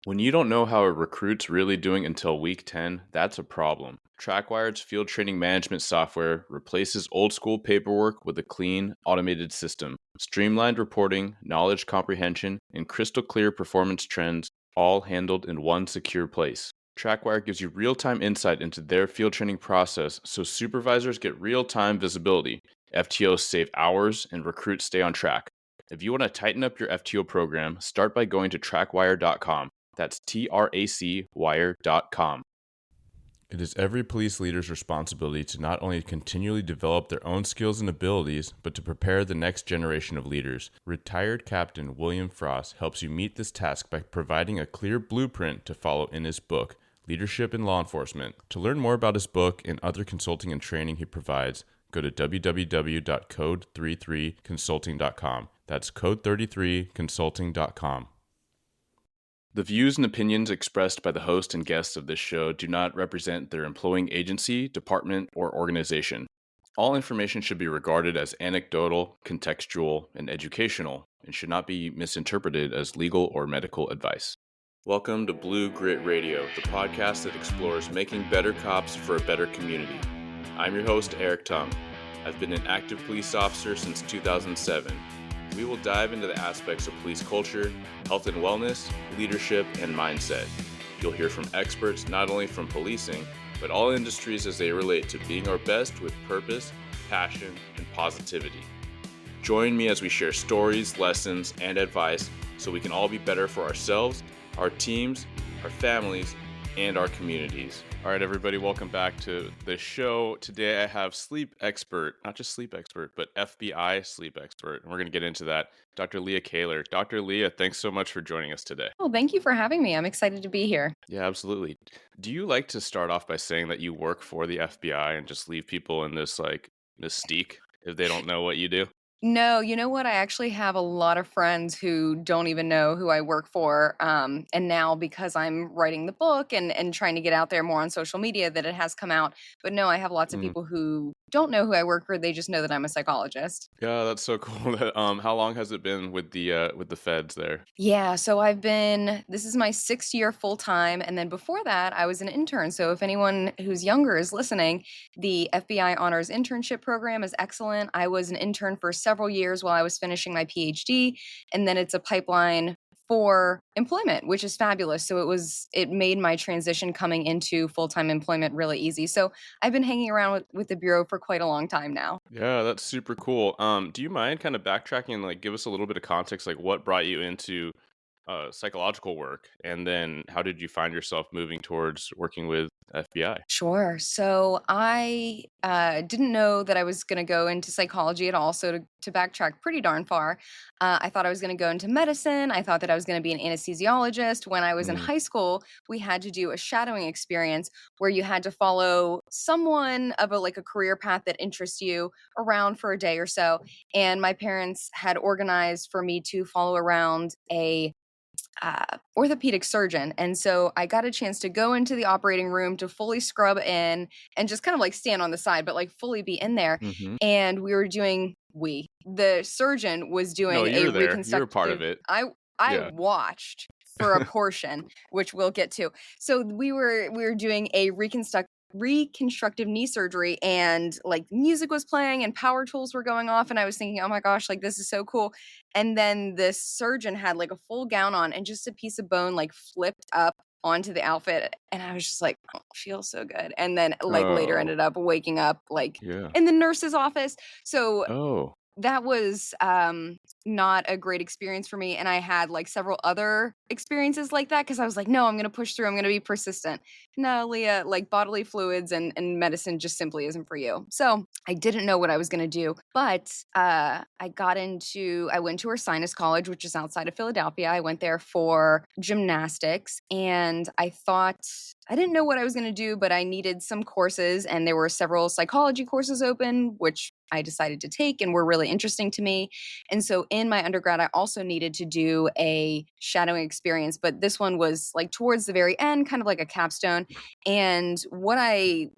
When you don't know how a recruit's really doing until week 10, that's a problem. TrackWired's field training management software replaces old school paperwork with a clean, automated system. Streamlined reporting, knowledge comprehension, and crystal clear performance trends, all handled in one secure place. TrackWire gives you real time insight into their field training process so supervisors get real time visibility. FTOs save hours and recruits stay on track. If you want to tighten up your FTO program, start by going to trackwire.com. That's TRACwire.com. It is every police leader's responsibility to not only continually develop their own skills and abilities, but to prepare the next generation of leaders. Retired Captain William Frost helps you meet this task by providing a clear blueprint to follow in his book, Leadership in Law Enforcement. To learn more about his book and other consulting and training he provides, go to www.code33consulting.com. That's code33consulting.com. The views and opinions expressed by the host and guests of this show do not represent their employing agency, department, or organization. All information should be regarded as anecdotal, contextual, and educational, and should not be misinterpreted as legal or medical advice. Welcome to Blue Grit Radio, the podcast that explores making better cops for a better community. I'm your host, Eric Tung. I've been an active police officer since 2007. We will dive into the aspects of police culture, health and wellness, leadership, and mindset. You'll hear from experts not only from policing, but all industries as they relate to being our best with purpose, passion, and positivity. Join me as we share stories, lessons, and advice so we can all be better for ourselves, our teams, our families, and our communities. All right, everybody, welcome back to the show. Today I have sleep expert, not just sleep expert, but FBI sleep expert. And we're going to get into that, Dr. Leah Kaylor. Dr. Leah, thanks so much for joining us today. Oh, thank you for having me. I'm excited to be here. Yeah, absolutely. Do you like to start off by saying that you work for the FBI and just leave people in this like mystique if they don't know what you do? No, you know what? I actually have a lot of friends who don't even know who I work for. And now because I'm writing the book and trying to get out there more on social media that it has come out. But no, I have lots of people who don't know who I work for. They just know that I'm a psychologist. Yeah, that's so cool. How long has it been with the feds there? Yeah, so this is my 6th year full time. And then before that, I was an intern. So if anyone who's younger is listening, the FBI Honors Internship Program is excellent. I was an intern for several years while I was finishing my PhD. And then it's a pipeline for employment, which is fabulous. So it made my transition coming into full-time employment really easy. So I've been hanging around with the Bureau for quite a long time now. Yeah, that's super cool. Do you mind kind of backtracking and like give us a little bit of context, like what brought you into psychological work, and then how did you find yourself moving towards working with FBI? Sure. So I didn't know that I was going to go into psychology at all. So to backtrack pretty darn far, I thought I was going to go into medicine. I thought that I was going to be an anesthesiologist. When I was in high school, we had to do a shadowing experience where you had to follow someone of a career path that interests you around for a day or so. And my parents had organized for me to follow around a orthopedic surgeon. And so I got a chance to go into the operating room to fully scrub in and just kind of like stand on the side, but like fully be in there. Mm-hmm. And the surgeon was doing No, you were a there. reconstructive. You were part of it. I Yeah. watched for a portion, which we'll get to. So we were doing a reconstructive knee surgery, and like music was playing and power tools were going off, and I was thinking, oh my gosh, like this is so cool. And then this surgeon had like a full gown on and just a piece of bone like flipped up onto the outfit, and I was just like, oh, it feels so good. And then later ended up waking up Yeah. in the nurse's office. So Oh. that was not a great experience for me. And I had like several other experiences like that because I was like, no, I'm going to push through. I'm going to be persistent. No, Leah, like bodily fluids and medicine just simply isn't for you. So I didn't know what I was going to do. But I went to Ursinus College, which is outside of Philadelphia. I went there for gymnastics, and I thought I didn't know what I was going to do, but I needed some courses, and there were several psychology courses open, which I decided to take and were really interesting to me. And so in my undergrad, I also needed to do a shadowing experience, but this one was like towards the very end, kind of like a capstone. And I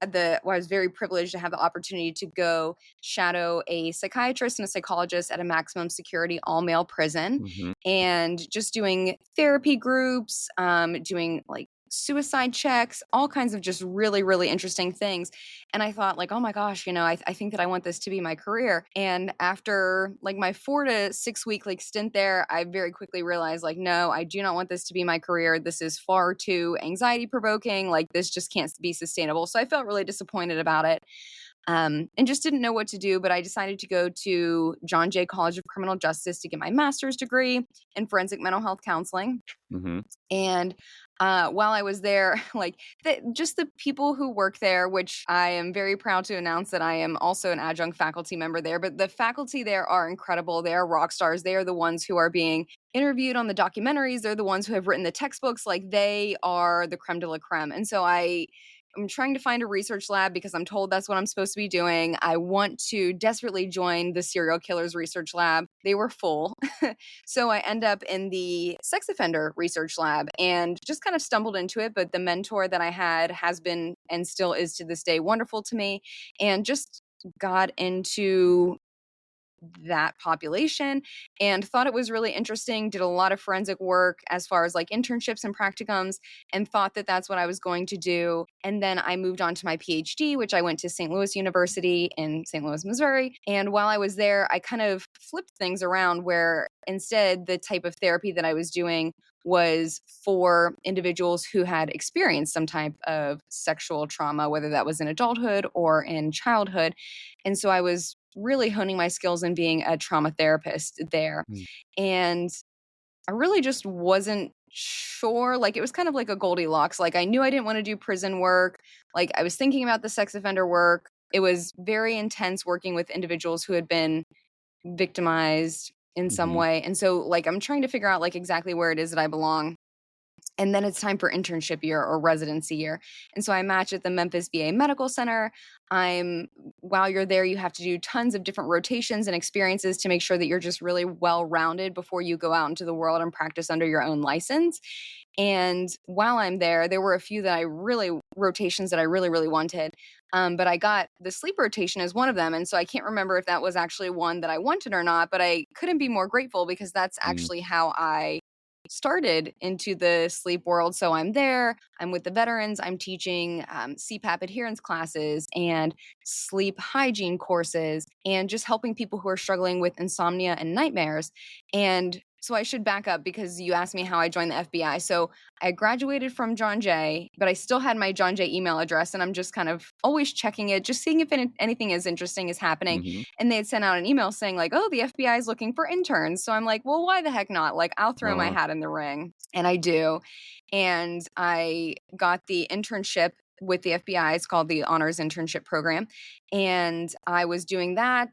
was very privileged to have the opportunity to go shadow a psychiatrist and a psychologist at a maximum security all male prison, Hmm. and just doing therapy groups, doing like suicide checks, all kinds of just really, really interesting things. And I thought, like, oh my gosh, I think that I want this to be my career. And after like my 4 to 6 week like stint there, I very quickly realized, like, no, I do not want this to be my career. This is far too anxiety provoking. Like, this just can't be sustainable. So I felt really disappointed about it. And just didn't know what to do. But I decided to go to John Jay College of Criminal Justice to get my master's degree in forensic mental health counseling. Hmm. And while I was there, like just the people who work there, which I am very proud to announce that I am also an adjunct faculty member there, but the faculty there are incredible. They are rock stars. They are the ones who are being interviewed on the documentaries. They're the ones who have written the textbooks. Like, they are the creme de la creme. And so I'm trying to find a research lab because I'm told that's what I'm supposed to be doing. I want to desperately join the serial killers research lab. They were full. So I end up in the sex offender research lab and just kind of stumbled into it. But the mentor that I had has been and still is to this day wonderful to me, and just got into that population and thought it was really interesting. Did a lot of forensic work as far as like internships and practicums, and thought that that's what I was going to do. And then I moved on to my PhD, which I went to St. Louis University in St. Louis, Missouri. And while I was there, I kind of flipped things around, where instead the type of therapy that I was doing was for individuals who had experienced some type of sexual trauma, whether that was in adulthood or in childhood. And so I was really honing my skills in being a trauma therapist there. And I really just wasn't sure. Like, it was kind of like a Goldilocks. Like, I knew I didn't want to do prison work. Like, I was thinking about the sex offender work. It was very intense working with individuals who had been victimized in some Hmm. way. And so, like, I'm trying to figure out like exactly where it is that I belong. And then it's time for internship year or residency year. And so I match at the Memphis VA Medical Center. While you're there, you have to do tons of different rotations and experiences to make sure that you're just really well rounded before you go out into the world and practice under your own license. And while I'm there were a few rotations that I really, really wanted. But I got the sleep rotation as one of them. And so I can't remember if that was actually one that I wanted or not, but I couldn't be more grateful because that's actually how I started into the sleep world. So I'm there, I'm with the veterans, I'm teaching CPAP adherence classes and sleep hygiene courses, and just helping people who are struggling with insomnia and nightmares. And so I should back up because you asked me how I joined the FBI. So I graduated from John Jay, but I still had my John Jay email address, and I'm just kind of always checking it, just seeing if anything as interesting is happening. Hmm. And they had sent out an email saying, like, oh, the FBI is looking for interns. So I'm like, well, why the heck not? Like, I'll throw Oh, my wow. hat in the ring. And I do. And I got the internship with the FBI. It's called the Honors Internship Program. And I was doing that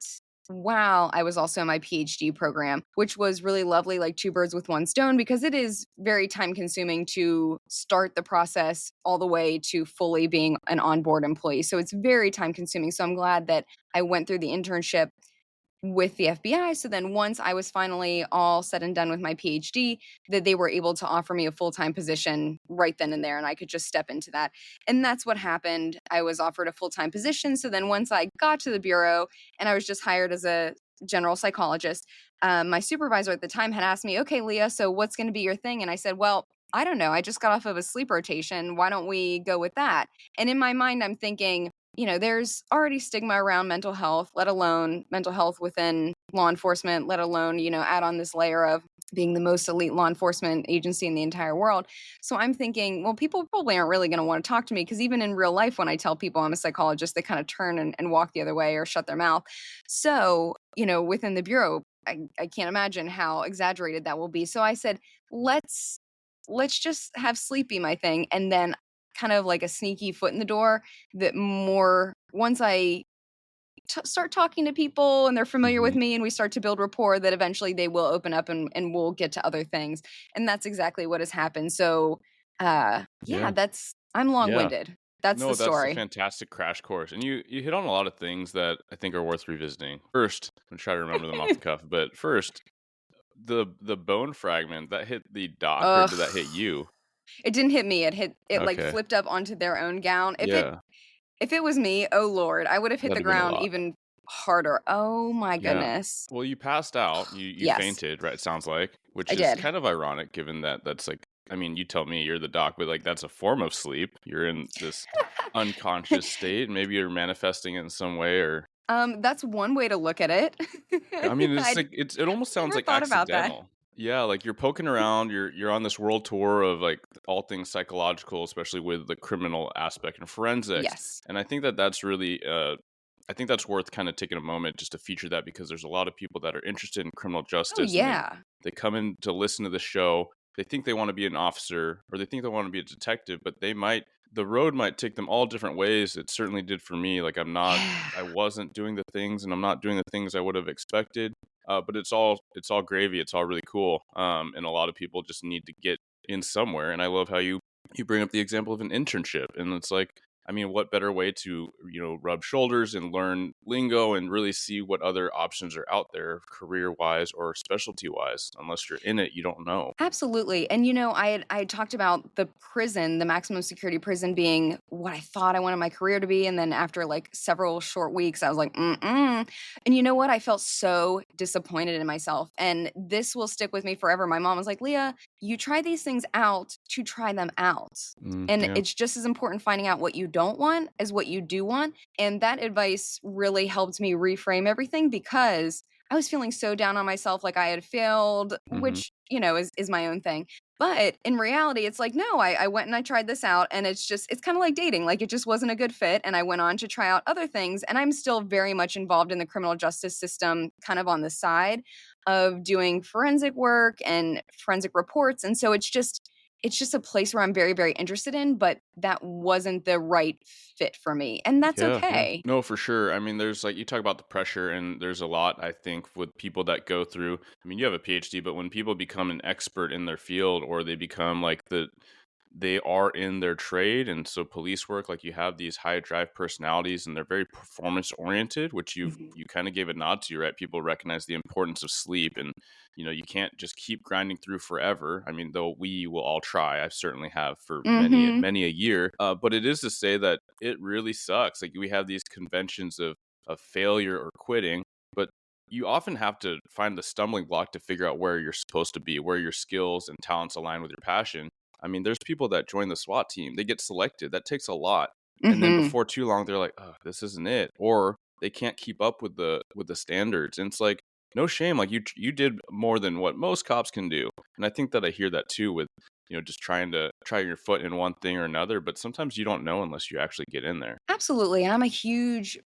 while I was also in my PhD program, which was really lovely, like two birds with one stone, because it is very time consuming to start the process all the way to fully being an onboard employee. So it's very time consuming. So I'm glad that I went through the internship with the FBI. So then once I was finally all said and done with my PhD, that they were able to offer me a full-time position right then and there, and I could just step into that. And that's what happened. I was offered a full-time position. So then once I got to the bureau and I was just hired as a general psychologist, my supervisor at the time had asked me, okay, Leah, so what's going to be your thing? And I said, well, I don't know. I just got off of a sleep rotation. Why don't we go with that? And in my mind, I'm thinking, there's already stigma around mental health, let alone mental health within law enforcement, let alone, add on this layer of being the most elite law enforcement agency in the entire world. So I'm thinking, well, people probably aren't really going to want to talk to me, because even in real life, when I tell people I'm a psychologist, they kind of turn and walk the other way or shut their mouth. So, within the bureau, I can't imagine how exaggerated that will be. So I said, let's just have sleep be my thing. And then kind of like a sneaky foot in the door, that more once I start talking to people and they're familiar with Hmm. me and we start to build rapport, that eventually they will open up and we'll get to other things. And that's exactly what has happened. So yeah, Yeah. I'm Yeah. long-winded. That's the No, that's a story. fantastic crash course, and you hit on a lot of things that I think are worth revisiting. First, I'm try to remember them off the cuff, but first, the bone fragment that hit the doc, or did that hit Ugh. you? It didn't hit me, it, like, Okay. flipped up onto their own gown. Yeah, If it was me, oh lord, I would have hit that'd the have been a ground lot. even harder. Oh my Yeah. goodness. Well, you passed out. You Yes, fainted, right? It sounds like, which I is did. kind of ironic given that that's like, I mean, you tell me you're the doc, but like that's a form of sleep. You're in this unconscious state. Maybe you're manifesting it in some way, or That's one way to look at it. I mean, it's I like it almost sounds never like thought about that. accidental. Yeah, like you're poking around, you're on this world tour of like all things psychological, especially with the criminal aspect and forensics. Yes. And I think that that's really I think that's worth kind of taking a moment just to feature that because there's a lot of people that are interested in criminal Oh, justice and yeah. they come in to listen to the show. They think they want to be an officer or they think they want to be a detective, but the road might take them all different ways. It certainly did for me. Like Yeah. I wasn't doing the things and I'm not doing the things I would have expected. But it's all gravy. It's all really cool. And a lot of people just need to get in somewhere. And I love how you bring up the example of an internship, and it's like, I mean, what better way to rub shoulders and learn lingo and really see what other options are out there, career wise or specialty wise. Unless you're in it, you don't know. Absolutely. And I had talked about the prison, the maximum security prison being what I thought I wanted my career to be. And then after like several short weeks, I was like, mm-mm. And you know what? I felt so disappointed in myself. And this will stick with me forever. My mom was like, Leah, you try these things out to try them out. And Yeah, it's just as important finding out what you don't want as what you do want. And that advice really helped me reframe everything because I was feeling so down on myself, like I had failed, hmm, which, is my own thing. But in reality, it's like, no, I went and I tried this out. And it's kind of like dating. Like it just wasn't a good fit. And I went on to try out other things. And I'm still very much involved in the criminal justice system, kind of on the side of doing forensic work and forensic reports. And so it's just a place where I'm very, very interested in, but that wasn't the right fit for me. And that's yeah, yeah. okay. No, for sure. I mean, there's like you talk about the pressure, and there's a lot I think with people that go through. I mean, you have a PhD, but when people become an expert in their field, or they become like they are in their trade, and so police work, like you have these high drive personalities and they're very performance oriented, which Mhm. you kind of gave a nod to, right? People recognize the importance of sleep, and you can't just keep grinding through forever. I mean, though we will all try, I certainly have for Mhm. many a year, but it is to say that it really sucks. Like we have these conventions of failure or quitting, but you often have to find the stumbling block to figure out where you're supposed to be, where your skills and talents align with your passion. I mean, there's people that join the SWAT team, they get selected. That takes a lot. And then Mhm. before too long, they're like, "Oh, this isn't it," or they can't keep up with the standards. And it's like, no shame. Like you did more than what most cops can do. And I think that I hear that too with just trying to try your foot in one thing or another. But sometimes you don't know unless you actually get in there. Absolutely, and I'm a huge,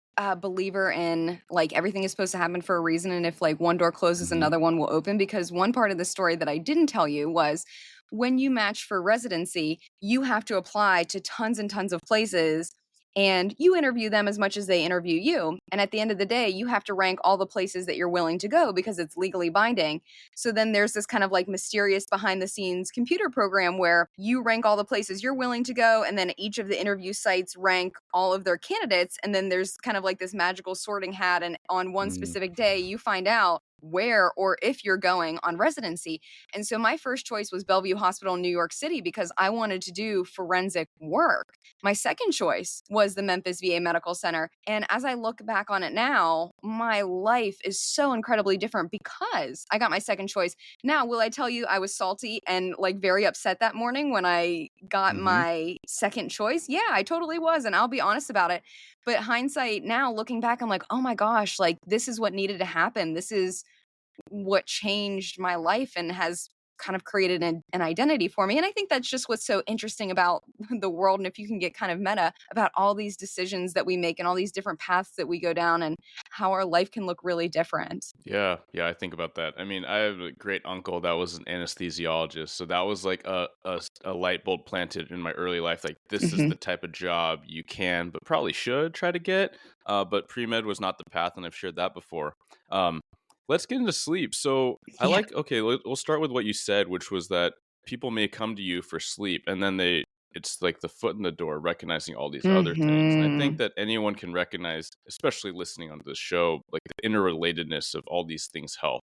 believer in, like, everything is supposed to happen for a reason, and if, like, one door closes, Hmm. another one will open, because one part of the story that I didn't tell you was when you match for residency, you have to apply to tons and tons of places, and you interview them as much as they interview you, and at the end of the day, you have to rank all the places that you're willing to go because it's legally binding. So then there's this kind of like mysterious behind the scenes computer program where you rank all the places you're willing to go, and then each of the interview sites rank all of their candidates. And then there's kind of like this magical sorting hat. And on one Mm, specific day, you find out where or if you're going on residency. And so my first choice was Bellevue Hospital in New York City because I wanted to do forensic work. My second choice was the Memphis VA Medical Center. And as I look back on it now, my life is so incredibly different because I got my second choice. Now, will I tell you I was salty and like very upset that morning when I got mhm. my second choice? Yeah, I totally was. And I'll be honest about it. But hindsight now, looking back, I'm like, oh my gosh, like this is what needed to happen. This is what changed my life and has kind of created an identity for me. And I think that's just what's so interesting about the world. And if you can get kind of meta about all these decisions that we make and all these different paths that we go down and how our life can look really different. Yeah, yeah, I think about that. I mean, I have a great uncle that was an anesthesiologist, so that was like a light bulb planted in my early life. Like, this is Hmm. the type of job you can, but probably should try to get. But pre med was not the path, and I've shared that before. Um, let's get into sleep. So I Yeah. like. Okay, we'll start with what you said, which was that people may come to you for sleep, and then it's like the foot in the door, recognizing all these other things. And I think Mhm. that anyone can recognize, especially listening onto this show, like the interrelatedness of all these things help.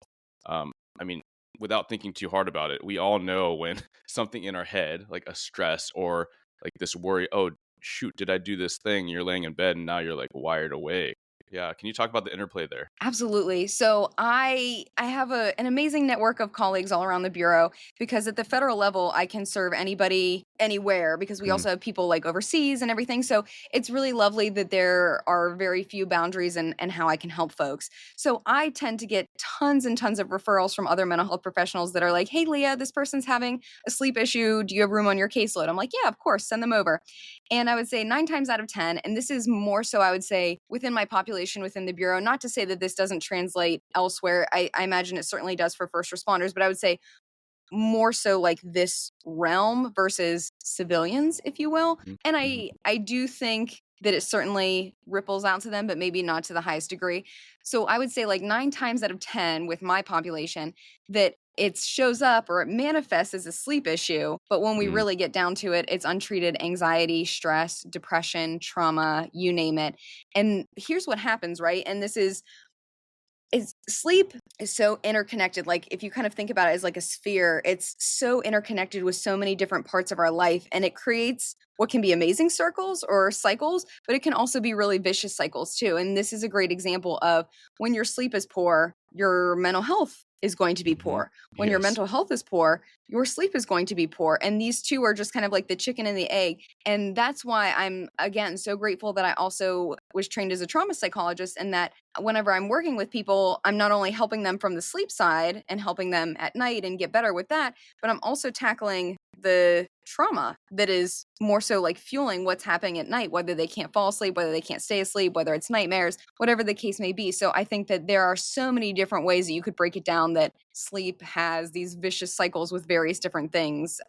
I mean, without thinking too hard about it, we all know when something in our head, like a stress or like this worry, oh, shoot, did I do this thing? You're laying in bed and now you're like wired awake. Yeah. Can you talk about the interplay there? Absolutely. So I have an amazing network of colleagues all around the bureau because at the federal level I can serve anybody anywhere because we Mhm. also have people like overseas and everything. So it's really lovely that there are very few boundaries and how I can help folks. So I tend to get tons and tons of referrals from other mental health professionals that are like, "Hey Leah, this person's having a sleep issue. Do you have room on your caseload?" I'm like, "Yeah, of course, send them over." And I would say 9 times out of 10, and this is more so, I would say, within my population within the Bureau, not to say that this doesn't translate elsewhere. I imagine it certainly does for first responders, but I would say more so like this realm versus civilians, if you will. Mhm. And Mhm. I do think that it certainly ripples out to them, but maybe not to the highest degree. So I would say like 9 times out of 10 with my population that it shows up or it manifests as a sleep issue, but when we Mhm. really get down to it, it's untreated anxiety, stress, depression, trauma, you name it. And here's what happens, right? And this is sleep is so interconnected. Like if you kind of think about it as like a sphere, it's so interconnected with so many different parts of our life, and it creates what can be amazing circles or cycles, but it can also be really vicious cycles too. And this is a great example of when your sleep is poor, your mental health is going to be Mhm. poor. When your Yes. mental health is poor, your sleep is going to be poor. And these two are just kind of like the chicken and the egg. And that's why I'm again so grateful that I also was trained as a trauma psychologist, and that whenever I'm working with people, I'm not only helping them from the sleep side and helping them at night and get better with that, but I'm also tackling the trauma that is more so like fueling what's happening at night, whether they can't fall asleep, whether they can't stay asleep, whether it's nightmares, whatever the case may be. So I think that there are so many different ways that you could break it down, that sleep has these vicious cycles with various different things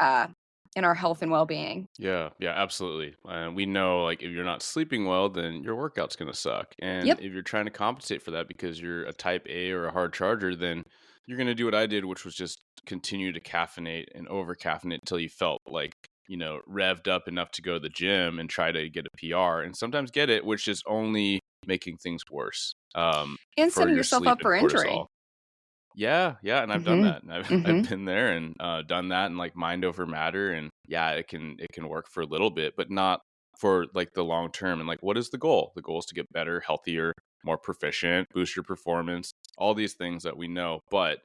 in our health and well being. Yeah, yeah, absolutely. And we know, like, if you're not sleeping well, then your workout's gonna suck. And Yep. if you're trying to compensate for that because you're a type A or a hard charger, then you're gonna do what I did, which was just continue to caffeinate and over caffeinate until you felt like, revved up enough to go to the gym and try to get a PR and sometimes get it, which is only making things worse And for setting your yourself sleep up and for cortisol. injury. Yeah, yeah, and I've done Mhm. that, and I've I've Mhm. been there and, done that and, like, mind over matter, and, yeah, it can work for a little bit, but not for, like, the long term, and, like, what is the goal? The goal is to get better, healthier, more proficient, boost your performance, all these things that we know, but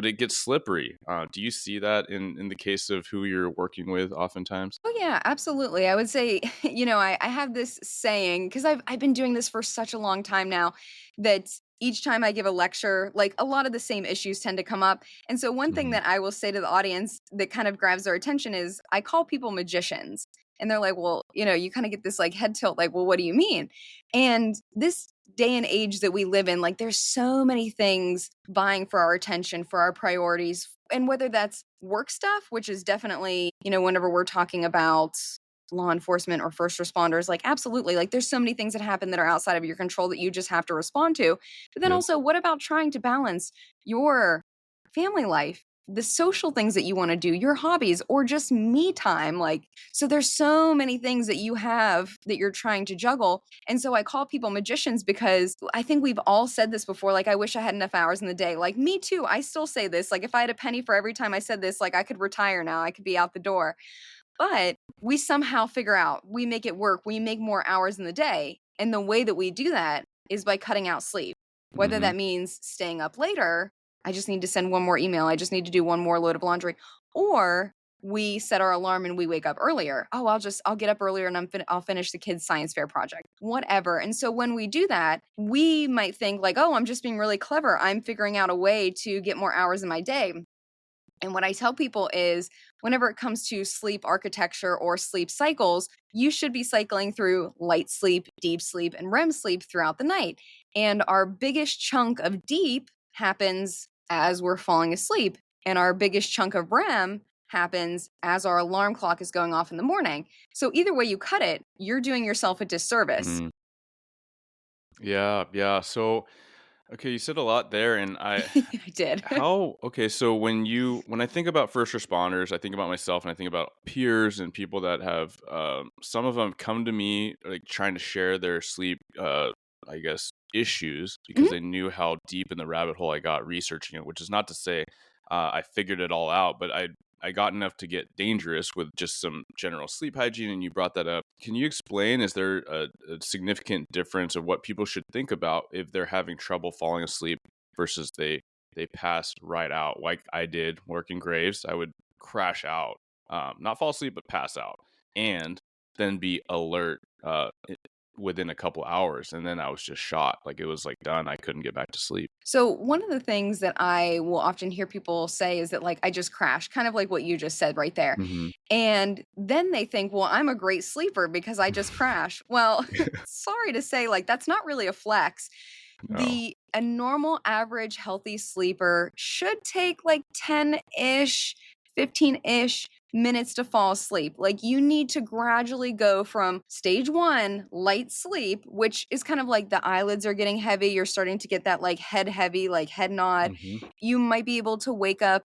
it gets slippery. Do you see that in the case of who you're working with oftentimes? Oh yeah, absolutely. I would say, I have this saying because I've been doing this for such a long time now, that each time I give a lecture, like a lot of the same issues tend to come up. And so one thing Mhm, that I will say to the audience that kind of grabs their attention is I call people magicians. And they're like, well, you kind of get this like head tilt, like, well, what do you mean? And this day and age that we live in, like there's so many things vying for our attention, for our priorities, and whether that's work stuff, which is definitely, whenever we're talking about law enforcement or first responders, like absolutely, like there's so many things that happen that are outside of your control that you just have to respond to. But then yep, also, what about trying to balance your family life, the social things that you want to do, your hobbies, or just me time? Like, so there's so many things that you have that you're trying to juggle. And so I call people magicians because I think we've all said this before. Like, I wish I had enough hours in the day. Like, me too. I still say this. Like, if I had a penny for every time I said this, like, I could retire now. I could be out the door. But we somehow figure out, we make it work. We make more hours in the day. And the way that we do that is by cutting out sleep. Whether mhm, that means staying up later, I just need to send one more email, I just need to do one more load of laundry, or we set our alarm and we wake up earlier. Oh, I'll get up earlier and I'll finish the kids' science fair project, whatever. And so when we do that, we might think like, oh, I'm just being really clever. I'm figuring out a way to get more hours in my day. And what I tell people is whenever it comes to sleep architecture or sleep cycles, you should be cycling through light sleep, deep sleep, and REM sleep throughout the night. And our biggest chunk of deep happens as we're falling asleep. And our biggest chunk of REM happens as our alarm clock is going off in the morning. So either way you cut it, you're doing yourself a disservice. mhm. Yeah, yeah, so Okay, you said a lot there, and I did. okay, so when I think about first responders, I think about myself and I think about peers and people that have some of them come to me like trying to share their sleep I guess issues because Mhm. they knew how deep in the rabbit hole I got researching it, which is not to say I figured it all out, but I got enough to get dangerous with just some general sleep hygiene, and you brought that up. Can you explain, is there a significant difference of what people should think about if they're having trouble falling asleep versus they pass right out like I did working graves? I would crash out, not fall asleep, but pass out, and then be alert within a couple hours, and then I was just shot. Like it was like done. I couldn't get back to sleep. So one of the things that I will often hear people say is that like I just crashed, kind of like what you just said right there. Hmm. And then they think, well, I'm a great sleeper because I just crash. Well, sorry to say, like that's not really a flex. No. The a normal average healthy sleeper should take like 10-ish, 15-ish minutes to fall asleep. Like you need to gradually go from stage 1, light sleep, which is kind of like the eyelids are getting heavy, you're starting to get that like head heavy, like head nod. Hmm. You might be able to wake up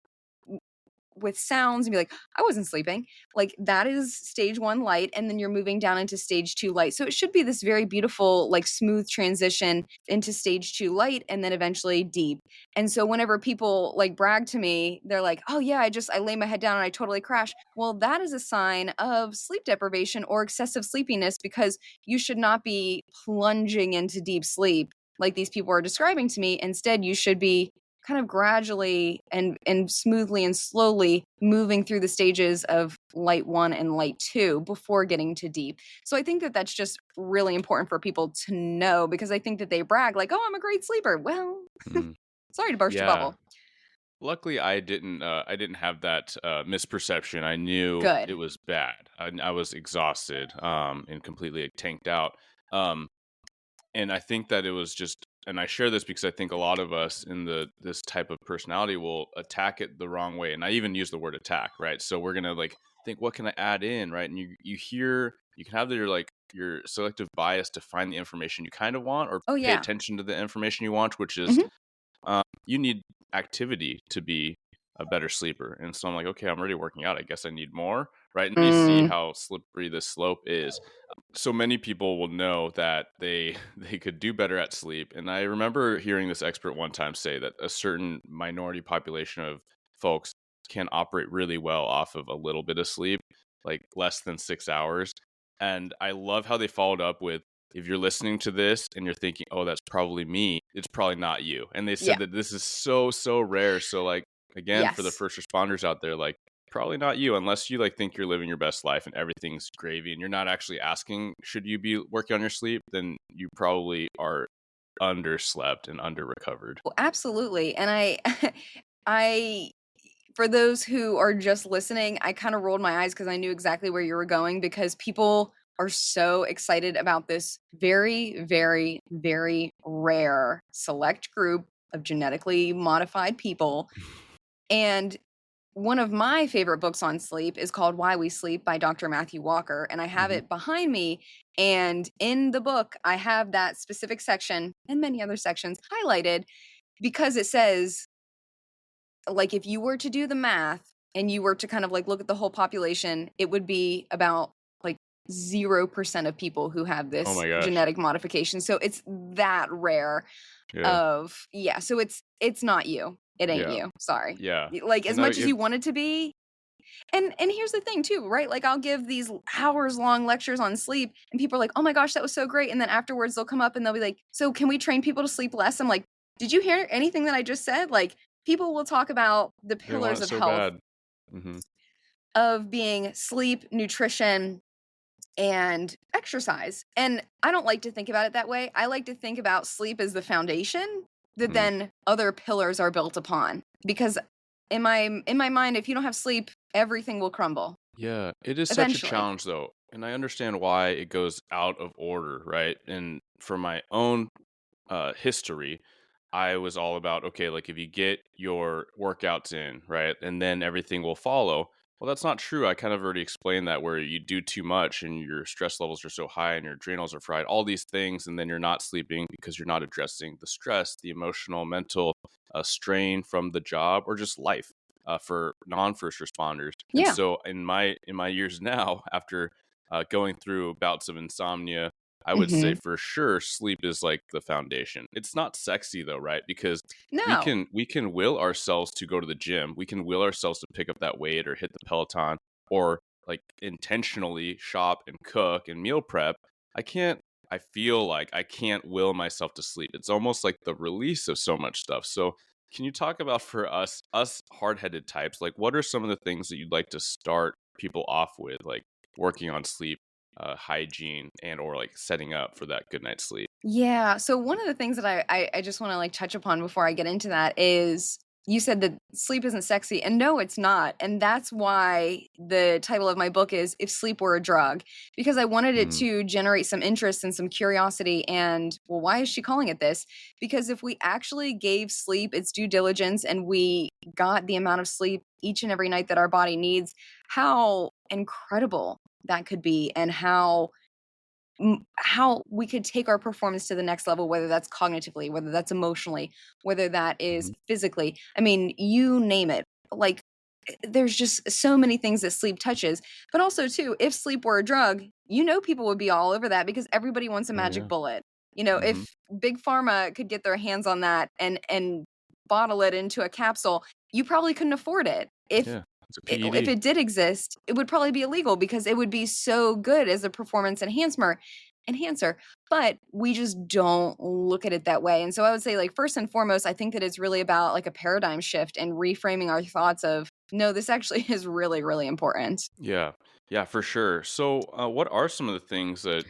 with sounds and be like, I wasn't sleeping. Like that is stage 1 light. And then you're moving down into stage 2 light. So it should be this very beautiful, like smooth transition into stage 2 light and then eventually deep. And so whenever people like brag to me, they're like, oh yeah, I lay my head down and I totally crash. Well, that is a sign of sleep deprivation or excessive sleepiness because you should not be plunging into deep sleep like these people are describing to me. Instead, you should be kind of gradually and smoothly and slowly moving through the stages of light 1 and light 2 before getting to deep. So I think that that's just really important for people to know because I think that they brag like, "Oh, I'm a great sleeper." Well, Mm. sorry to burst your Yeah. bubble. Luckily, I didn't have that misperception. I knew it Good. was bad. I was exhausted, and completely like, tanked out. Um, and I think that it was just, and I share this because I think a lot of us in the this type of personality will attack it the wrong way. And I even use the word attack, right? So we're gonna like think, what can I add in, right? And you hear, you can have your like your selective bias to find the information you kind of want or Oh pay yeah. attention to the information you want, which is Mhm. you need activity to be a better sleeper. And so I'm like, okay, I'm already working out. I guess I need more, right? And you see Mm. how slippery this slope is. So many people will know that they they could do better at sleep. And I remember hearing this expert one time say that a certain minority population of folks can operate really well off of a little bit of sleep, like less than 6 hours. And I love how they followed up with, if you're listening to this and you're thinking, oh, that's probably me, it's probably not you. And they Yeah. said that this is so, so rare. So, like, again, for the Yes. first responders out there, like, probably not you unless you like think you're living your best life and everything's gravy and you're not actually asking, should you be working on your sleep? Then you probably are underslept and under recovered. Well, absolutely. And I I for those who are just listening, I kind of rolled my eyes because I knew exactly where you were going because people are so excited about this very, very, very rare select group of genetically modified people. And one of my favorite books on sleep is called Why We Sleep by Dr. Matthew Walker. And I have Hmm. it behind me. And in the book, I have that specific section and many other sections highlighted because it says, like if you were to do the math and you were to kind of like look at the whole population, it would be about like 0% of people who have Oh this my gosh. genetic modification. So it's that rare Yeah. of yeah, so it's not you. It ain't Yeah. you. Sorry. Yeah. Like as And I, much as if, you want it to be. And here's the thing too, right? Like I'll give these hours long lectures on sleep and people are like, "Oh my gosh, that was so great." And then afterwards they'll come up and they'll be like, "So can we train people to sleep less?" I'm like, "Did you hear anything that I just said?" Like people will talk about the they want pillars it of so health bad. Hmm. of being sleep, nutrition, and exercise. And I don't like to think about it that way. I like to think about sleep as the foundation that Mm. then other pillars are built upon. Because in my mind, if you don't have sleep, everything will crumble Yeah, it is such a eventually. challenge though. And I understand why it goes out of order, right? And for my own history, I was all about, okay, like if you get your workouts in, right, and then everything will follow. Well, that's not true. I kind of already explained that where you do too much and your stress levels are so high and your adrenals are fried, all these things, and then you're not sleeping because you're not addressing the stress, the emotional, mental strain from the job or just life for non-first responders. And Yeah. so in my years now, after going through bouts of insomnia, I would say Hmm. for sure sleep is like the foundation. It's not sexy though, right? Because we No. can we can will ourselves to go to the gym. We can will ourselves to pick up that weight or hit the Peloton or like intentionally shop and cook and meal prep. I can't I feel like I can't will myself to sleep. It's almost like the release of so much stuff. So can you talk about for us hard-headed types, like what are some of the things that you'd like to start people off with, like working on sleep, hygiene, and or like setting up for that good night's sleep? Yeah. So one of the things that I just want to like touch upon before I get into that is you said that sleep isn't sexy, and no, it's not. And that's why the title of my book is If Sleep Were a Drug, because I wanted it Mm, to generate some interest and some curiosity. And well, why is she calling it this? Because if we actually gave sleep its due diligence and we got the amount of sleep each and every night that our body needs, how incredible that could be, and how we could take our performance to the next level, whether that's cognitively, whether that's emotionally, whether that is mhm, physically. I mean, you name it. Like, there's just so many things that sleep touches. But also, too, if sleep were a drug, people would be all over that because everybody wants a oh magic yeah. bullet. Mhm. If big pharma could get their hands on that and bottle it into a capsule, you probably couldn't afford it. Yeah, it's a If PED. it did exist, it would probably be illegal because it would be so good as a performance enhancer, but we just don't look at it that way. And so I would say, like, first and foremost, I think that it's really about like a paradigm shift and reframing our thoughts of, no, this actually is really, really important. Yeah, yeah, for sure. So, what are some of the things that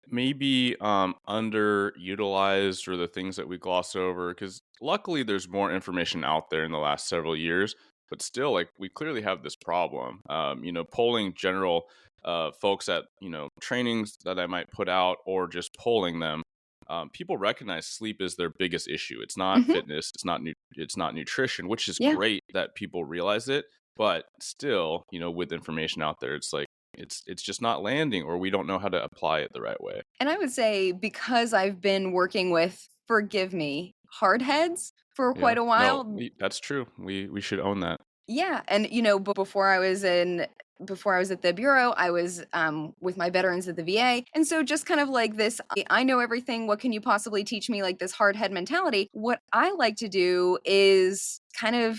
maybe underutilized or the things that we gloss over? Because luckily, there's more information out there in the last several years, but still, like we clearly have this problem. Polling general folks at trainings that I might put out, or just polling them. People recognize sleep is their biggest issue. It's not Hmm. fitness. It's not nutrition, which is Yeah. great that people realize it, but still, with information out there, it's like it's just not landing or we don't know how to apply it the right way. And I would say because I've been working with, forgive me, hard heads for Yeah. quite a No, while. that's true. We should own that. Yeah, and before I was at the bureau, I was with my veterans at the VA. And so just kind of like this, I know everything, what can you possibly teach me, like this hard head mentality. What I like to do is kind of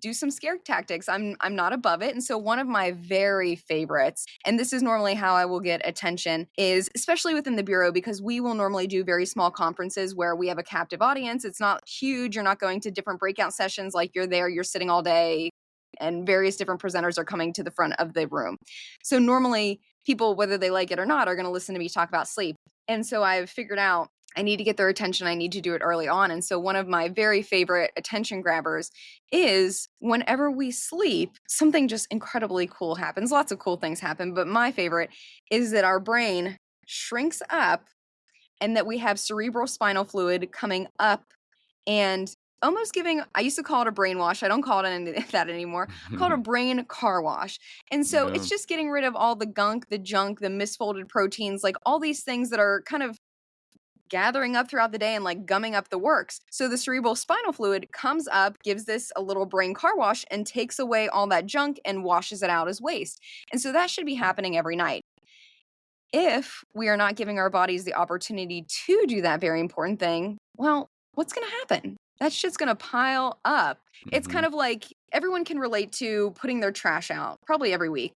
do some scare tactics. I'm not above it. And so one of my very favorites, and this is normally how I will get attention, is especially within the bureau because we will normally do very small conferences where we have a captive audience. It's not huge. You're not going to different breakout sessions like you're there, you're sitting all day and various different presenters are coming to the front of the room. So normally people, whether they like it or not, are going to listen to me talk about sleep. And so I've figured out I need to get their attention. I need to do it early on. And so one of my very favorite attention grabbers is whenever we sleep, something just incredibly cool happens. Lots of cool things happen, but my favorite is that our brain shrinks up and that we have cerebral spinal fluid coming up and almost giving, I used to call it a brainwash. I don't call it that anymore. I call it a brain car wash. And so Yeah. it's just getting rid of all the gunk, the junk, the misfolded proteins, like all these things that are kind of gathering up throughout the day and like gumming up the works. So the cerebral spinal fluid comes up, gives this a little brain car wash, and takes away all that junk and washes it out as waste. And so that should be happening every night. If we are not giving our bodies the opportunity to do that very important thing, well, what's going to happen? That shit's going to pile up. It's Hmm. kind of like everyone can relate to putting their trash out probably every week.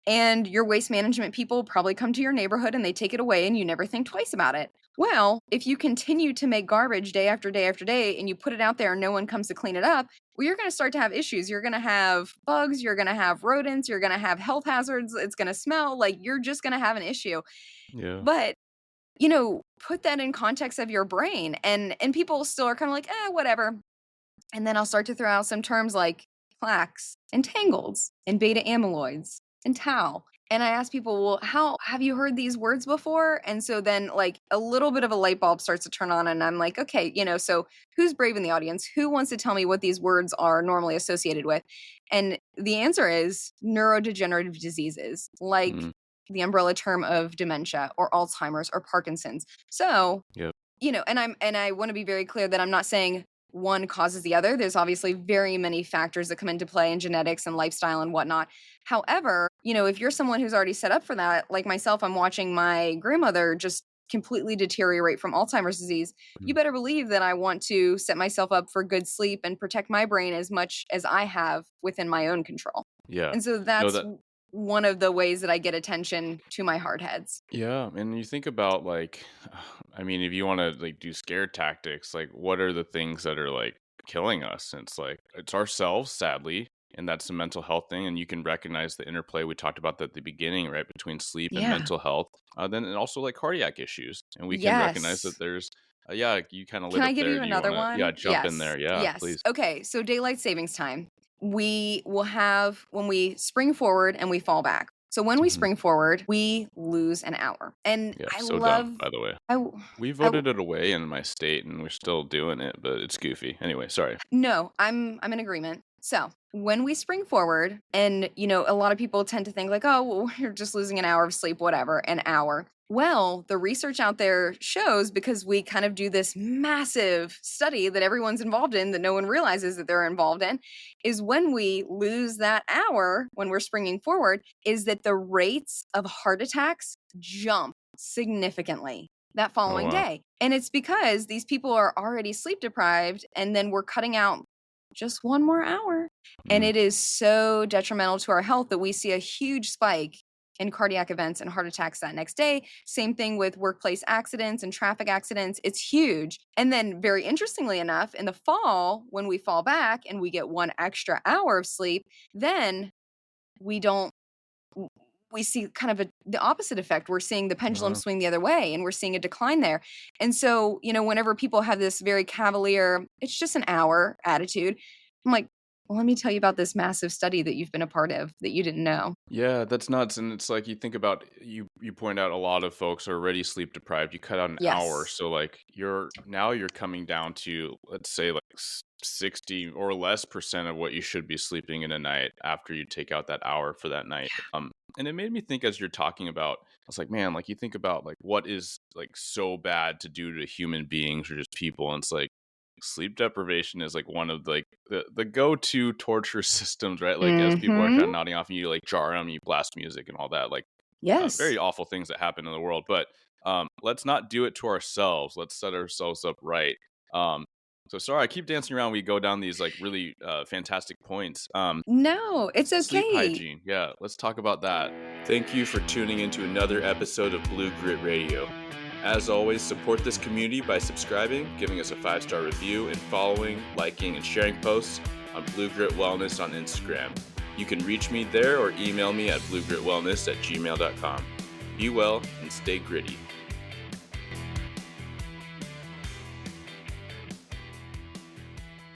And your waste management people probably come to your neighborhood and they take it away and you never think twice about it. Well, if you continue to make garbage day after day after day and you put it out there and no one comes to clean it up, well, you're going to start to have issues. You're going to have bugs, you're going to have rodents, you're going to have health hazards, it's going to smell like you're just going to have an issue. Yeah. But put that in context of your brain and people still are kind of like, whatever. And then I'll start to throw out some terms like plaques and tangles and beta amyloids and tau. And I ask people, "Well, how have you heard these words before?" And so then, like, a little bit of a light bulb starts to turn on, and I'm like, "Okay, so who's brave in the audience? Who wants to tell me what these words are normally associated with?" And the answer is neurodegenerative diseases, like Mm, the umbrella term of dementia or Alzheimer's or Parkinson's. So, yep. I want to be very clear that I'm not saying one causes the other. There's obviously very many factors that come into play in genetics and lifestyle and whatnot. However, if you're someone who's already set up for that, like myself, I'm watching my grandmother just completely deteriorate from Alzheimer's disease. You Mm, better believe that I want to set myself up for good sleep and protect my brain as much as I have within my own control. yeah. And so No, that's that one of the ways that I get attention to my hard heads. Yeah, and you think about like, I mean, if you want to like do scare tactics, like what are the things that are like killing us? And it's like it's ourselves, sadly, and that's a mental health thing. And you can recognize the interplay we talked about at the beginning, right, between sleep and Yeah. mental health. Then and also like cardiac issues, and we can recognize that Yes. there's, yeah, you kind of Can lit I up give there. you Do you want another to, yeah, one? jump in Yes. there? Yeah, Yes. please. Okay. So daylight savings time. We will have when we spring forward and we fall back. So when we Hmm. spring forward, we lose an hour. And Yeah, I so dumb, love by the way. I w- We I w- voted it away in my state, and we're still doing it, but it's goofy. Anyway, sorry. no, I'm in agreement. So, when we spring forward and a lot of people tend to think like, "Oh, well, you're just losing an hour of sleep, whatever, an hour." Well, the research out there shows because we kind of do this massive study that everyone's involved in that no one realizes that they're involved in is when we lose that hour when we're springing forward is that the rates of heart attacks jump significantly that Oh following wow. day. And it's because these people are already sleep deprived and then we're cutting out just one more hour. And Mm, it is so detrimental to our health that we see a huge spike in cardiac events and heart attacks that next day. Same thing with workplace accidents and traffic accidents. It's huge. And then, very interestingly enough, in the fall, when we fall back and we get one extra hour of sleep, then we don't we see kind of the opposite effect. We're seeing the pendulum uh, swing the other way and we're seeing a decline there. And so, whenever people have this very cavalier, it's just an hour attitude, I'm like, well, let me tell you about this massive study that you've been a part of that you didn't know. yeah, that's nuts. And it's like you think about you point out a lot of folks are already sleep deprived. You cut out an hour, Yes. so like you're coming down to let's say like 60 or less% of what you should be sleeping in a night after you take out that hour for that night. And it made me think as you're talking about, I was like, man, like you think about like what is like so bad to do to human beings or just people, and it's like sleep deprivation is like one of like the go-to torture systems, right? Like as people are kind Mhm. of nodding off and you like jar them, you blast music and all that, like Yes. very awful things that happen in the world. But let's not do it to ourselves. Let's set ourselves up right. So sorry, I keep dancing around. We go down these like really fantastic points. No, it's Sleep okay. hygiene. Yeah, let's talk about that. Thank you for tuning into another episode of Blue Grit Radio. As always, support this community by subscribing, giving us a 5-star review, and following, liking, and sharing posts on Blue Grit Wellness on Instagram. You can reach me there or email me at bluegritwellness@gmail.com. Be well and stay gritty.